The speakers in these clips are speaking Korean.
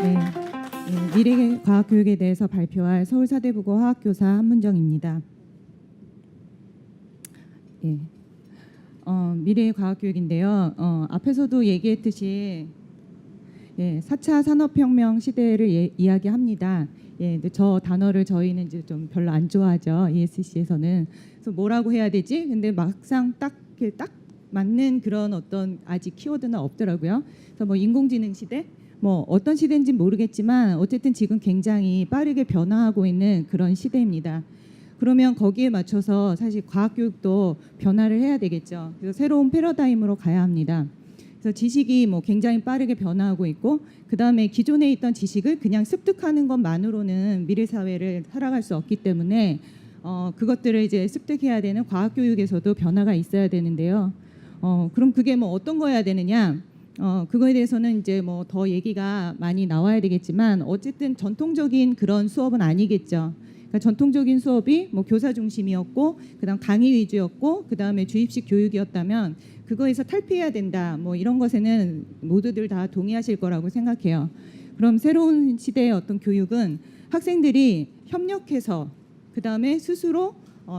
네, 미래 과학 교육에 대해서 발표할 서울사대부고 화학교사 한문정입니다. 예, 미래 과학 교육인데요. 앞에서도 얘기했듯이 4차 산업혁명 시대를 이야기합니다. 근데 저 단어를 저희는 이제 좀 별로 안 좋아하죠. ESC에서는. 그래서 뭐라고 해야 되지? 근데 막상 딱 맞는 그런 어떤 아직 키워드는 없더라고요. 그래서 뭐 인공지능 시대, 뭐 어떤 시대인지 모르겠지만 어쨌든 지금 굉장히 빠르게 변화하고 있는 그런 시대입니다. 그러면 거기에 맞춰서 사실 과학 교육도 변화를 해야 되겠죠. 그래서 새로운 패러다임으로 가야 합니다. 그래서 지식이 뭐 굉장히 빠르게 변화하고 있고, 그 다음에 기존에 있던 지식을 그냥 습득하는 것만으로는 미래 사회를 살아갈 수 없기 때문에 그것들을 이제 습득해야 되는 과학 교육에서도 변화가 있어야 되는데요. 그럼 그게 뭐 어떤 거여야 되느냐? 그거에 대해서는 이제 뭐 더 얘기가 많이 나와야 되겠지만 어쨌든 전통적인 그런 수업은 아니겠죠. 그러니까 전통적인 수업이 뭐 교사 중심이었고, 그다음 강의 위주였고, 그다음에 주입식 교육이었다면 그거에서 탈피해야 된다. 뭐 이런 것에는 모두들 다 동의하실 거라고 생각해요. 그럼 새로운 시대의 어떤 교육은 학생들이 협력해서 그다음에 스스로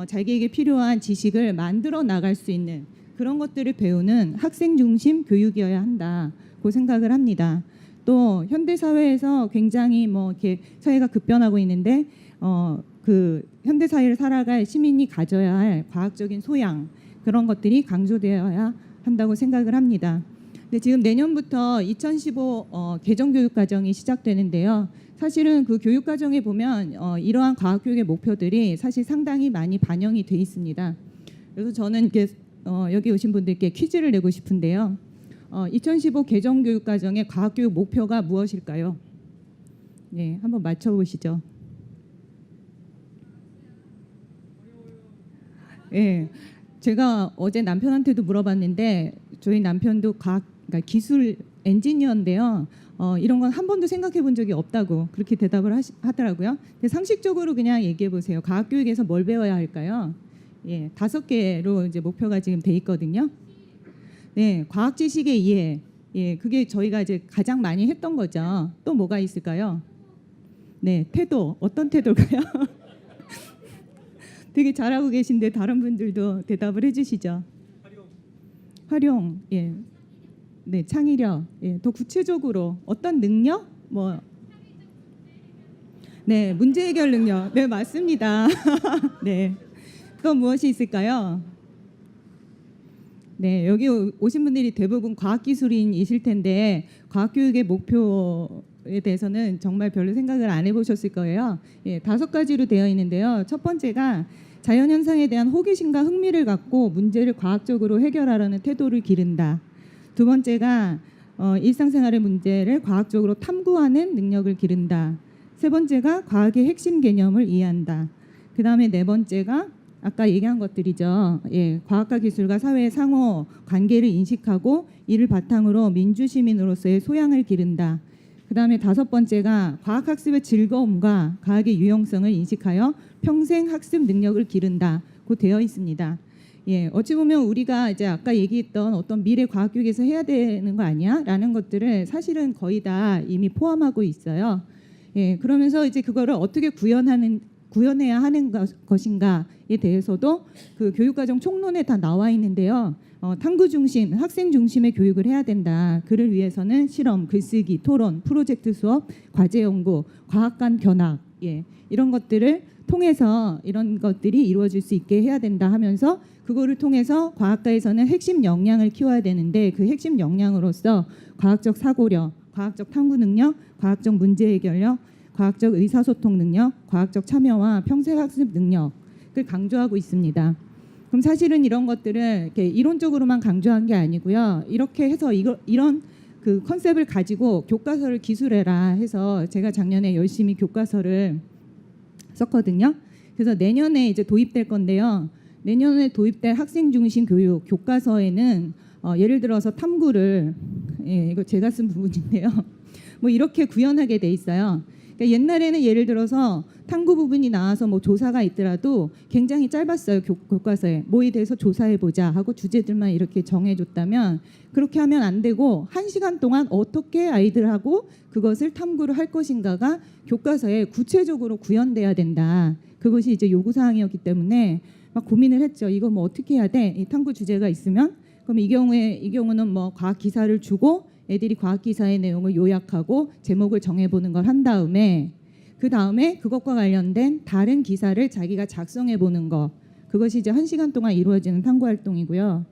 자기에게 필요한 지식을 만들어 나갈 수 있는 그런 것들을 배우는 학생 중심 교육이어야 한다고 생각을 합니다. 또 현대 사회에서 굉장히 뭐 이렇게 사회가 급변하고 있는데 그 현대 사회를 살아갈 시민이 가져야 할 과학적인 소양, 그런 것들이 강조되어야 한다고 생각을 합니다. 근데 지금 내년부터 2015 개정교육과정이 시작되는데요. 사실은 그 교육과정에 보면 이러한 과학교육의 목표들이 사실 상당히 많이 반영이 돼 있습니다. 그래서 저는 이렇게 여기 오신 분들께 퀴즈를 내고 싶은데요. 2015 개정교육과정의 과학교육 목표가 무엇일까요? 네, 한번 맞춰보시죠. 예, 제가 어제 남편한테도 물어봤는데 저희 남편도 그러니까 기술 엔지니어인데요. 이런 건 한 번도 생각해 본 적이 없다고 그렇게 대답을 하더라고요. 근데 상식적으로 그냥 얘기해 보세요. 과학교육에서 뭘 배워야 할까요? 5개로 이제 목표가 지금 돼 있거든요. 네, 과학 지식의 이해. 그게 저희가 이제 가장 많이 했던 거죠. 또 뭐가 있을까요? 네, 태도. 어떤 태도일까요? 되게 잘하고 계신데 다른 분들도 대답을 해주시죠. 활용. 네, 창의력. 더 구체적으로 어떤 능력? 뭐. 네, 문제 해결 능력. 네, 맞습니다. 네. 또 무엇이 있을까요? 네, 여기 오신 분들이 대부분 과학기술인이실 텐데 과학교육의 목표에 대해서는 정말 별로 생각을 안 해보셨을 거예요. 5가지로 되어 있는데요. 첫 번째가 자연현상에 대한 호기심과 흥미를 갖고 문제를 과학적으로 해결하려는 태도를 기른다. 두 번째가 일상생활의 문제를 과학적으로 탐구하는 능력을 기른다. 세 번째가 과학의 핵심 개념을 이해한다. 그 다음에 네 번째가 아까 얘기한 것들이죠. 과학과 기술과 사회의 상호 관계를 인식하고 이를 바탕으로 민주시민으로서의 소양을 기른다. 그 다음에 5번째가 과학학습의 즐거움과 과학의 유용성을 인식하여 평생 학습 능력을 기른다고 되어 있습니다. 어찌 보면 우리가 이제 아까 얘기했던 어떤 미래 과학교육에서 해야 되는 거 아니야? 라는 것들을 사실은 거의 다 이미 포함하고 있어요. 그러면서 이제 그거를 어떻게 구현해야 하는 것인가에 대해서도 그 교육과정 총론에 다 나와 있는데요. 탐구 중심, 학생 중심의 교육을 해야 된다. 그를 위해서는 실험, 글쓰기, 토론, 프로젝트 수업, 과제 연구, 과학 간 견학, 이런 것들을 통해서 이런 것들이 이루어질 수 있게 해야 된다 하면서 그거를 통해서 과학과에서는 핵심 역량을 키워야 되는데 그 핵심 역량으로서 과학적 사고력, 과학적 탐구 능력, 과학적 문제 해결력, 과학적 의사소통 능력, 과학적 참여와 평생학습 능력을 강조하고 있습니다. 그럼 사실은 이런 것들을 이렇게 이론적으로만 강조한 게 아니고요. 이렇게 해서 이런 그 컨셉을 가지고 교과서를 기술해라 해서 제가 작년에 열심히 교과서를 썼거든요. 그래서 내년에 이제 도입될 건데요. 내년에 도입될 학생 중심 교육 교과서에는 예를 들어서 탐구를 이거 제가 쓴 부분인데요. 뭐 이렇게 구현하게 돼 있어요. 그러니까 옛날에는 예를 들어서 탐구 부분이 나와서 뭐 조사가 있더라도 굉장히 짧았어요. 교과서에 뭐에 대해서 조사해보자 하고 주제들만 이렇게 정해줬다면 그렇게 하면 안 되고 1시간 동안 어떻게 아이들하고 그것을 탐구를 할 것인가가 교과서에 구체적으로 구현돼야 된다. 그것이 이제 요구사항이었기 때문에 막 고민을 했죠. 이거 뭐 어떻게 해야 돼? 이 탐구 주제가 있으면 그럼 이 경우는 뭐 과학 기사를 주고 애들이 과학 기사의 내용을 요약하고 제목을 정해보는 걸 한 다음에 그 다음에 그것과 관련된 다른 기사를 자기가 작성해 보는 거 그것이 이제 1시간 동안 이루어지는 탐구 활동이고요.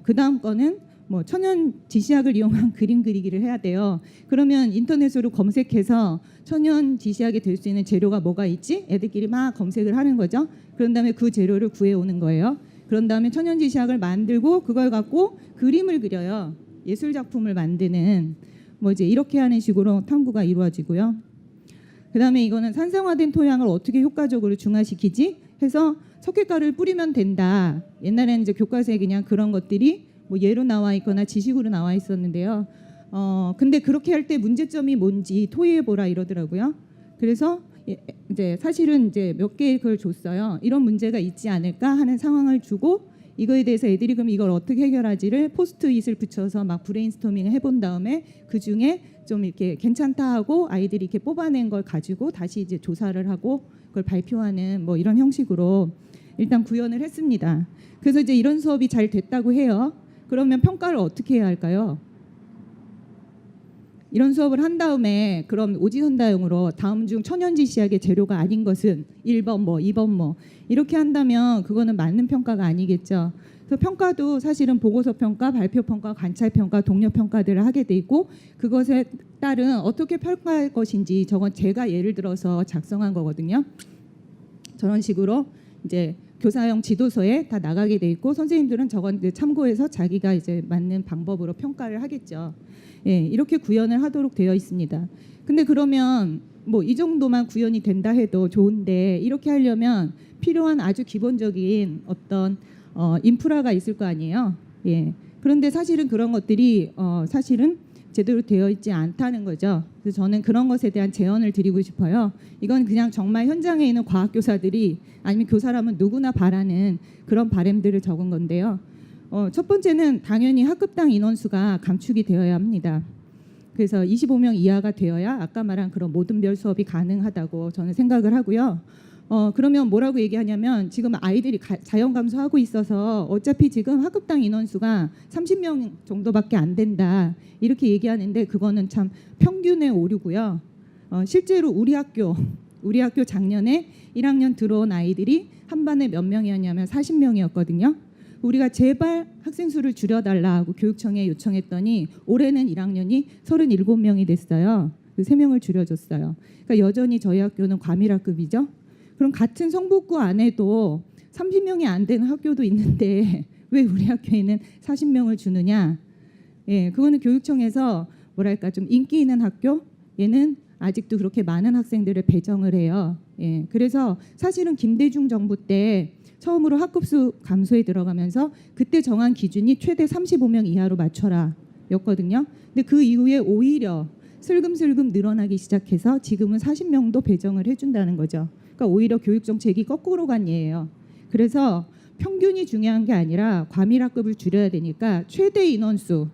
그 다음 거는 뭐 천연 지시학을 이용한 그림 그리기를 해야 돼요. 그러면 인터넷으로 검색해서 천연 지시학이 될 수 있는 재료가 뭐가 있지? 애들끼리 막 검색을 하는 거죠. 그런 다음에 그 재료를 구해오는 거예요. 그런 다음에 천연 지시학을 만들고 그걸 갖고 그림을 그려요. 예술 작품을 만드는 뭐 이제 이렇게 하는 식으로 탐구가 이루어지고요. 그다음에 이거는 산성화된 토양을 어떻게 효과적으로 중화시키지 해서 석회가루를 뿌리면 된다. 옛날에는 이제 교과서에 그냥 그런 것들이 뭐 예로 나와 있거나 지식으로 나와 있었는데요. 근데 그렇게 할 때 문제점이 뭔지 토의해 보라 이러더라고요. 그래서 이제 사실은 이제 몇 개의 걸 줬어요. 이런 문제가 있지 않을까 하는 상황을 주고 이거에 대해서 애들이 그럼 이걸 어떻게 해결하지를 포스트잇을 붙여서 막 브레인스토밍을 해본 다음에 그 중에 좀 이렇게 괜찮다 하고 아이들이 이렇게 뽑아낸 걸 가지고 다시 이제 조사를 하고 그걸 발표하는 뭐 이런 형식으로 일단 구현을 했습니다. 그래서 이제 이런 수업이 잘 됐다고 해요. 그러면 평가를 어떻게 해야 할까요? 이런 수업을 한 다음에 그럼 오지선다형으로 다음 중 천연지시학의 재료가 아닌 것은 1번 뭐 2번 뭐 이렇게 한다면 그거는 맞는 평가가 아니겠죠. 그래서 평가도 사실은 보고서 평가, 발표 평가, 관찰 평가, 동료 평가들을 하게 돼 있고 그것에 따른 어떻게 평가할 것인지 저건 제가 예를 들어서 작성한 거거든요. 저런 식으로 이제 교사용 지도서에 다 나가게 돼 있고 선생님들은 저건 이제 참고해서 자기가 이제 맞는 방법으로 평가를 하겠죠. 예, 이렇게 구현을 하도록 되어 있습니다. 근데 그러면 뭐 이 정도만 구현이 된다 해도 좋은데 이렇게 하려면 필요한 아주 기본적인 어떤 인프라가 있을 거 아니에요. 예. 그런데 사실은 그런 것들이 사실은 제대로 되어 있지 않다는 거죠. 그래서 저는 그런 것에 대한 제언을 드리고 싶어요. 이건 그냥 정말 현장에 있는 과학교사들이 아니면 교사라면 누구나 바라는 그런 바람들을 적은 건데요. 첫 번째는 당연히 학급당 인원수가 감축이 되어야 합니다. 그래서 25명 이하가 되어야 아까 말한 그런 모든 별 수업이 가능하다고 저는 생각을 하고요. 그러면 뭐라고 얘기하냐면 지금 아이들이 자연 감소하고 있어서 어차피 지금 학급당 인원수가 30명 정도밖에 안 된다 이렇게 얘기하는데 그거는 참 평균의 오류고요. 실제로 우리 학교 작년에 1학년 들어온 아이들이 한 반에 몇 명이었냐면 40명이었거든요. 우리가 제발 학생 수를 줄여달라고 교육청에 요청했더니 올해는 1학년이 37명이 됐어요. 3명을 줄여줬어요. 그러니까 여전히 저희 학교는 과밀학급이죠. 그럼 같은 성북구 안에도 30명이 안 되는 학교도 있는데 왜 우리 학교에는 40명을 주느냐? 예, 그거는 교육청에서 뭐랄까 좀 인기 있는 학교 얘는 아직도 그렇게 많은 학생들을 배정을 해요. 예, 그래서 사실은 김대중 정부 때 처음으로 학급수 감소에 들어가면서 그때 정한 기준이 최대 35명 이하로 맞춰라 였거든요. 근데 그 이후에 오히려 슬금슬금 늘어나기 시작해서 지금은 40명도 배정을 해준다는 거죠. 그러니까 오히려 교육 정책이 거꾸로 간 예예요. 그래서 평균이 중요한 게 아니라 과밀학급을 줄여야 되니까 최대 인원수를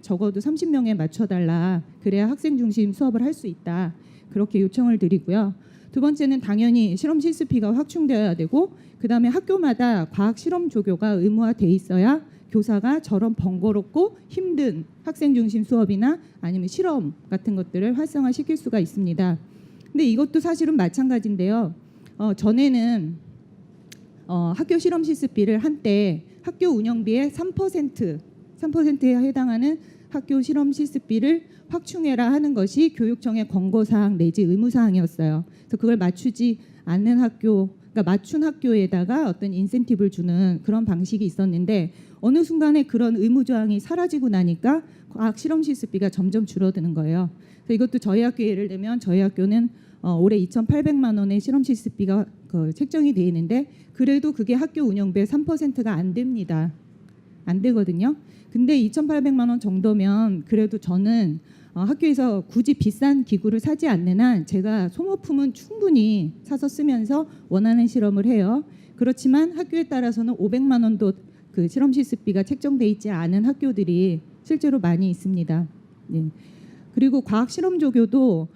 적어도 30명에 맞춰달라. 그래야 학생 중심 수업을 할 수 있다. 그렇게 요청을 드리고요. 두 번째는 당연히 실험 실습비가 확충되어야 되고 그다음에 학교마다 과학 실험 조교가 의무화돼 있어야 교사가 저런 번거롭고 힘든 학생 중심 수업이나 아니면 실험 같은 것들을 활성화시킬 수가 있습니다. 근데 이것도 사실은 마찬가지인데요. 전에는 학교 실험 실습비를 한때 학교 운영비의 3%에 해당하는 학교 실험 실습비를 확충해라 하는 것이 교육청의 권고사항 내지 의무사항이었어요. 그래서 그걸 맞추지 않는 학교, 그러니까 맞춘 학교에다가 어떤 인센티브를 주는 그런 방식이 있었는데 어느 순간에 그런 의무조항이 사라지고 나니까 과학 실험 실습비가 점점 줄어드는 거예요. 그래서 이것도 저희 학교 예를 들면 저희 학교는 올해 2,800만 원의 실험 실습비가 책정이 돼 있는데 그래도 그게 학교 운영비의 3%가 안 됩니다. 안 되거든요. 근데 2,800만 원 정도면 그래도 저는 학교에서 굳이 비싼 기구를 사지 않는 한 제가 소모품은 충분히 사서 쓰면서 원하는 실험을 해요. 그렇지만 학교에 따라서는 500만 원도 그 실험 실습비가 책정돼 있지 않은 학교들이 실제로 많이 있습니다. 네. 그리고 과학 실험 조교도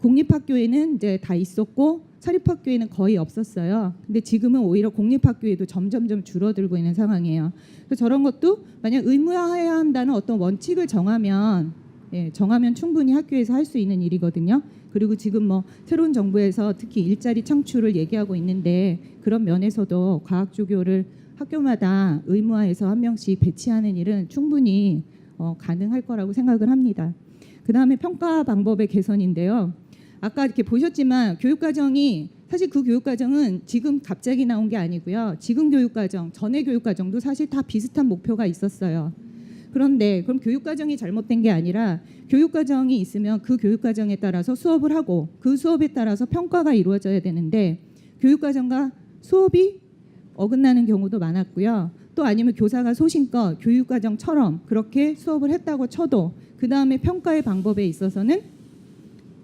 공립학교에는 이제 다 있었고 사립학교에는 거의 없었어요. 근데 지금은 오히려 공립학교에도 점점점 줄어들고 있는 상황이에요. 그래서 저런 것도 만약 의무화해야 한다는 어떤 원칙을 정하면 충분히 학교에서 할 수 있는 일이거든요. 그리고 지금 뭐 새로운 정부에서 특히 일자리 창출을 얘기하고 있는데 그런 면에서도 과학조교를 학교마다 의무화해서 한 명씩 배치하는 일은 충분히 가능할 거라고 생각을 합니다. 그 다음에 평가 방법의 개선인데요. 아까 이렇게 보셨지만 교육과정이 사실 그 교육과정은 지금 갑자기 나온 게 아니고요. 지금 교육과정, 전에 교육과정도 사실 다 비슷한 목표가 있었어요. 그런데 그럼 교육과정이 잘못된 게 아니라 교육과정이 있으면 그 교육과정에 따라서 수업을 하고 그 수업에 따라서 평가가 이루어져야 되는데 교육과정과 수업이 어긋나는 경우도 많았고요. 또 아니면 교사가 소신껏 교육과정처럼 그렇게 수업을 했다고 쳐도 그 다음에 평가의 방법에 있어서는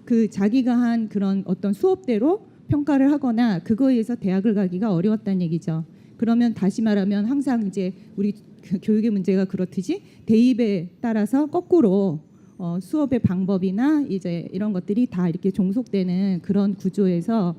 그 자기가 한 그런 어떤 수업대로 평가를 하거나 그거에 의해서 대학을 가기가 어려웠다는 얘기죠. 그러면 다시 말하면 항상 이제 우리 교육의 문제가 그렇듯이 대입에 따라서 거꾸로 수업의 방법이나 이제 이런 것들이 다 이렇게 종속되는 그런 구조에서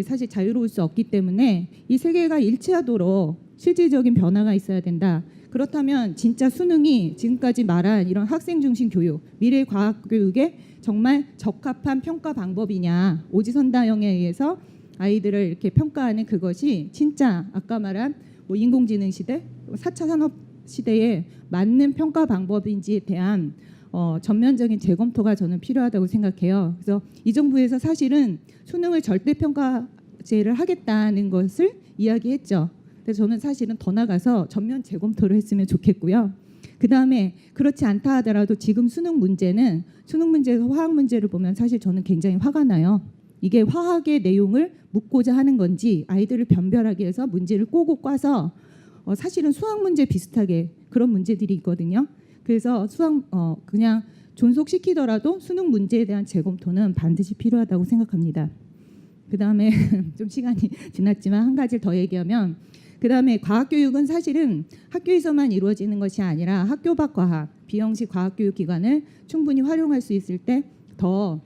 사실 자유로울 수 없기 때문에 이 세 개가 일치하도록 실질적인 변화가 있어야 된다. 그렇다면 진짜 수능이 지금까지 말한 이런 학생 중심 교육, 미래 과학 교육에 정말 적합한 평가 방법이냐, 오지선다형에 의해서 아이들을 이렇게 평가하는 그것이 진짜 아까 말한 뭐 인공지능 시대, 4차 산업 시대에 맞는 평가 방법인지에 대한 전면적인 재검토가 저는 필요하다고 생각해요. 그래서 이 정부에서 사실은 수능을 절대평가제를 하겠다는 것을 이야기했죠. 그래서 저는 사실은 더 나가서 전면 재검토를 했으면 좋겠고요. 그 다음에 그렇지 않다 하더라도 지금 수능 문제에서 화학 문제를 보면 사실 저는 굉장히 화가 나요. 이게 화학의 내용을 묻고자 하는 건지 아이들을 변별하기 위해서 문제를 꼬고 꽈서 사실은 수학 문제 비슷하게 그런 문제들이 있거든요. 그래서 그냥 존속시키더라도 수능 문제에 대한 재검토는 반드시 필요하다고 생각합니다. 그 다음에 좀 시간이 지났지만 한 가지를 더 얘기하면 그 다음에 과학교육은 사실은 학교에서만 이루어지는 것이 아니라 학교 밖 과학, 비형식 과학교육기관을 충분히 활용할 수 있을 때 더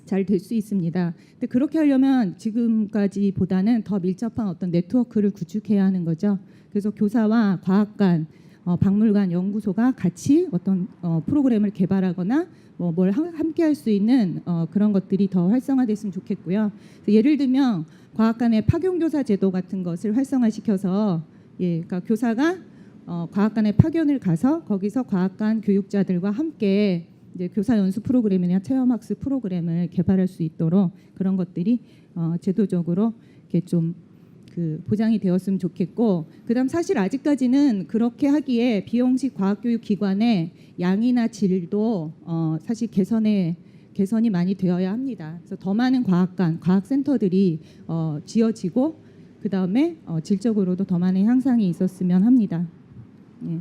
잘 될 수 있습니다. 근데 그렇게 하려면 지금까지보다는 더 밀접한 어떤 네트워크를 구축해야 하는 거죠. 그래서 교사와 과학관, 박물관, 연구소가 같이 어떤 프로그램을 개발하거나 뭘 함께 할 수 있는 그런 것들이 더 활성화됐으면 좋겠고요. 예를 들면 과학관의 파견교사 제도 같은 것을 활성화시켜서 그러니까 교사가 과학관에 파견을 가서 거기서 과학관 교육자들과 함께 이제 교사 연수 프로그램이나 체험학습 프로그램을 개발할 수 있도록 그런 것들이 제도적으로 이렇게 좀 보장이 되었으면 좋겠고, 그다음 사실 아직까지는 그렇게 하기에 비형식 과학교육 기관의 양이나 질도 사실 개선이 많이 되어야 합니다. 그래서 더 많은 과학관, 과학센터들이 지어지고 그 다음에 질적으로도 더 많은 향상이 있었으면 합니다. 예.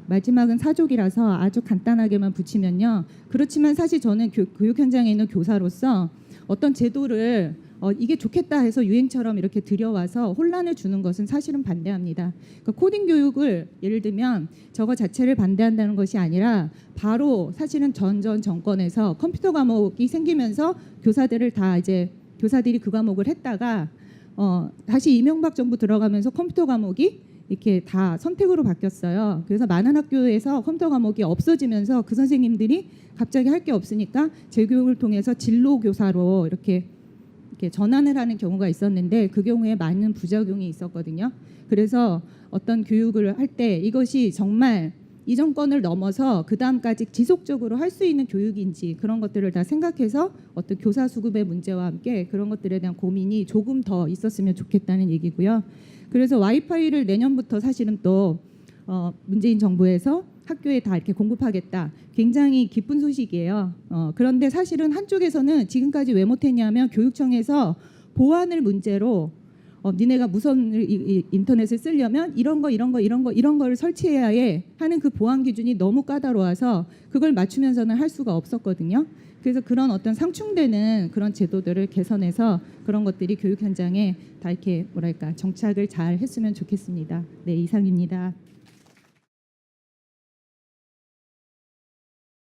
마지막은 사족이라서 아주 간단하게만 붙이면요. 그렇지만 사실 저는 교육 현장에 있는 교사로서 어떤 제도를 이게 좋겠다 해서 유행처럼 이렇게 들여와서 혼란을 주는 것은 사실은 반대합니다. 그러니까 코딩 교육을 예를 들면 저거 자체를 반대한다는 것이 아니라 바로 사실은 전 정권에서 컴퓨터 과목이 생기면서 교사들이 그 과목을 했다가 다시 이명박 정부 들어가면서 컴퓨터 과목이 이렇게 다 선택으로 바뀌었어요. 그래서 많은 학교에서 컴퓨터 과목이 없어지면서 그 선생님들이 갑자기 할 게 없으니까 재교육을 통해서 진로 교사로 이렇게 전환을 하는 경우가 있었는데 그 경우에 많은 부작용이 있었거든요. 그래서 어떤 교육을 할 때 이것이 정말 이 정권을 넘어서 그 다음까지 지속적으로 할 수 있는 교육인지 그런 것들을 다 생각해서 어떤 교사 수급의 문제와 함께 그런 것들에 대한 고민이 조금 더 있었으면 좋겠다는 얘기고요. 그래서 와이파이를 내년부터 사실은 또 문재인 정부에서 학교에 다 이렇게 공급하겠다. 굉장히 기쁜 소식이에요. 그런데 사실은 한쪽에서는 지금까지 왜 못했냐면 교육청에서 보안을 문제로 니네가 무선을 인터넷을 쓰려면 이런 거를 설치해야 해 하는 그 보안 기준이 너무 까다로워서 그걸 맞추면서는 할 수가 없었거든요. 그래서 그런 어떤 상충되는 그런 제도들을 개선해서 그런 것들이 교육 현장에 다 이렇게 뭐랄까 정착을 잘 했으면 좋겠습니다. 네, 이상입니다.